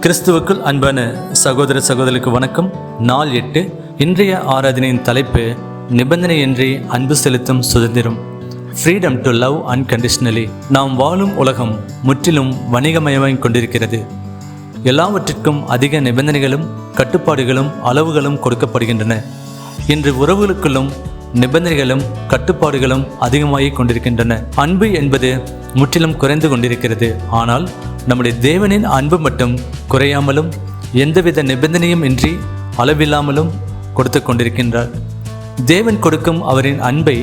கிறிஸ்துவுக்குள் அன்பான சகோதர சகோதரிக்கு வணக்கம். நாள் 8. இன்றைய ஆராதனையின் தலைப்பு நிபந்தனையின்றி அன்பு செலுத்தும் சுதந்திரம். Freedom to love unconditionally. நாம் வாழும் உலகம் முற்றிலும் வணிகமயமாய் கொண்டிருக்கிறது. எல்லாவற்றிற்கும் அதிக நிபந்தனைகளும் கட்டுப்பாடுகளும் அளவுகளும் கொடுக்கப்படுகின்றன. இன்று உறவுகளுக்குள்ளும் நிபந்தனைகளும் கட்டுப்பாடுகளும் அதிகமாகிக் கொண்டிருக்கின்றன. அன்பு என்பது முற்றிலும் குறைந்து கொண்டிருக்கிறது. ஆனால் நம்முடைய தேவனின் அன்பு மட்டும் குறையாமலும் எந்தவித நிபந்தனையும் இன்றி அளவில்லாமலும் கொடுத்து கொண்டிருக்கின்றார். தேவன் கொடுக்கும் அவரின் அன்பை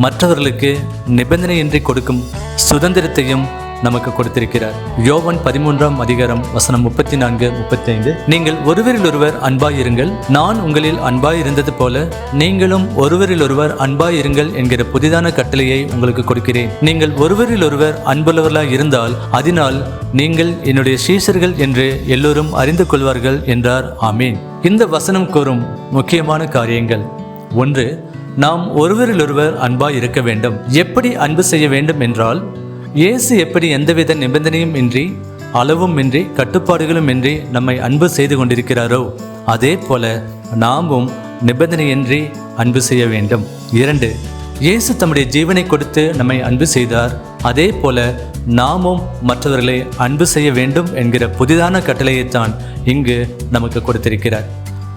மற்றவர்களுக்கு நிபந்தனையின்றி கொடுக்கும் சுதந்திரத்தையும் நமக்கு கொடுத்திருக்கிறார். யோவான் 13ஆம் அதிகாரம் வசனம் 34-35. நீங்கள் ஒருவரிலொருவர் அன்பாயிருங்கள், நான் உங்களில் அன்பாயிருந்தது போல நீங்களும் ஒருவரிலொருவர் அன்பாயிருங்கள் என்கிற புதிதான கட்டளையை உங்களுக்கு கொடுக்கிறேன். நீங்கள் ஒருவரிலொருவர் அன்புள்ளவர்களாய் இருந்தால் அதனால் நீங்கள் என்னுடைய சீஷர்கள் என்று எல்லோரும் அறிந்து கொள்வார்கள் என்றார். ஆமீன். இந்த வசனம் கூறும் முக்கியமான காரியங்கள்: 1. நாம் ஒருவரிலொருவர் அன்பாய் இருக்க வேண்டும். எப்படி அன்பு செய்ய வேண்டும் என்றால், இயேசு எப்படி எந்தவித நிபந்தனையும் இன்றி அளவும் இன்றி கட்டுப்பாடுகளும் இன்றி நம்மை அன்பு செய்து கொண்டிருக்கிறாரோ அதே போல நாமும் நிபந்தனையின்றி அன்பு செய்ய வேண்டும். 2. இயேசு தம்முடைய ஜீவனை கொடுத்து நம்மை அன்பு செய்தார். அதே போல நாமும் மற்றவர்களை அன்பு செய்ய வேண்டும் என்கிற புதிதான கட்டளையைத்தான் இங்கு நமக்கு கொடுத்திருக்கிறார்.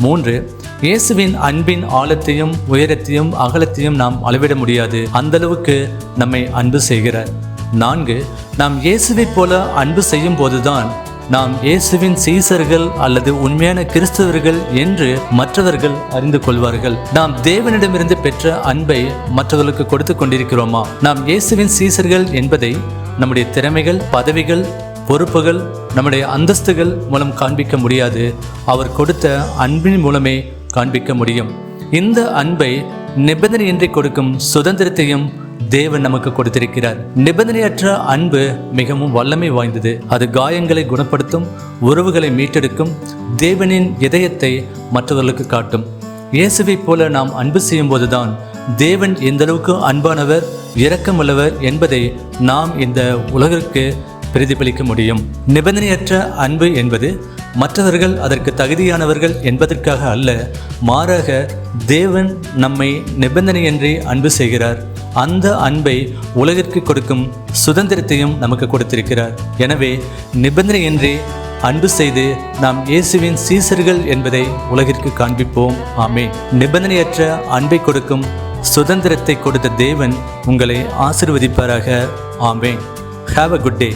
3. இயேசுவின் அன்பின் ஆழத்தையும் உயரத்தையும் அகலத்தையும் நாம் அளவிட முடியாது. அந்த அளவுக்கு நம்மை அன்பு செய்கிறார். 4. நாம் இயேசுவை போல அன்பு செய்யும் போதுதான் நாம் இயேசுவின் சீசர்கள் அல்லது உண்மையான கிறிஸ்தவர்கள் என்று மற்றவர்கள் அறிந்து கொள்வார்கள். நாம் தேவனிடமிருந்து பெற்ற அன்பை மற்றவர்களுக்கு கொடுத்து கொண்டிருக்கிறோமா? நாம் இயேசுவின் சீசர்கள் என்பதை நம்முடைய திறமைகள், பதவிகள், பொறுப்புகள், நம்முடைய அந்தஸ்துகள் மூலம் காண்பிக்க முடியாது. அவர் கொடுத்த அன்பின் மூலமே காண்பிக்க முடியும். இந்த அன்பை நிபந்தனையின்றி கொடுக்கும் சுதந்திரத்தையும் தேவன் நமக்கு கொடுத்திருக்கிறார். நிபந்தனையற்ற அன்பு மிகவும் வல்லமை வாய்ந்தது. அது காயங்களை குணப்படுத்தும், உறவுகளை மீட்டெடுக்கும், தேவனின் இதயத்தை மற்றவர்களுக்கு காட்டும். இயேசுவை போல நாம் அன்பு செய்யும் போதுதான் தேவன் எந்த அளவுக்கு அன்பானவர், இரக்கமுள்ளவர் என்பதை நாம் இந்த உலகிற்கு பிரதிபலிக்க முடியும். நிபந்தனையற்ற அன்பு என்பது மற்றவர்கள் அதற்கு தகுதியானவர்கள் என்பதற்காக அல்ல, மாறாக தேவன் நம்மை நிபந்தனையின்றி அன்பு செய்கிறார். அந்த அன்பை உலகிற்கு கொடுக்கும் சுதந்திரத்தையும் நமக்கு கொடுத்திருக்கிறார். எனவே நிபந்தனையின்றி அன்பு செய்து நாம் இயேசுவின் சீசர்கள் என்பதை உலகிற்கு காண்பிப்போம். ஆமென். நிபந்தனையற்ற அன்பை கொடுக்கும் சுதந்திரத்தை கொடுத்த தேவன் உங்களை ஆசீர்வதிப்பாராக. ஆமென். Have a good day.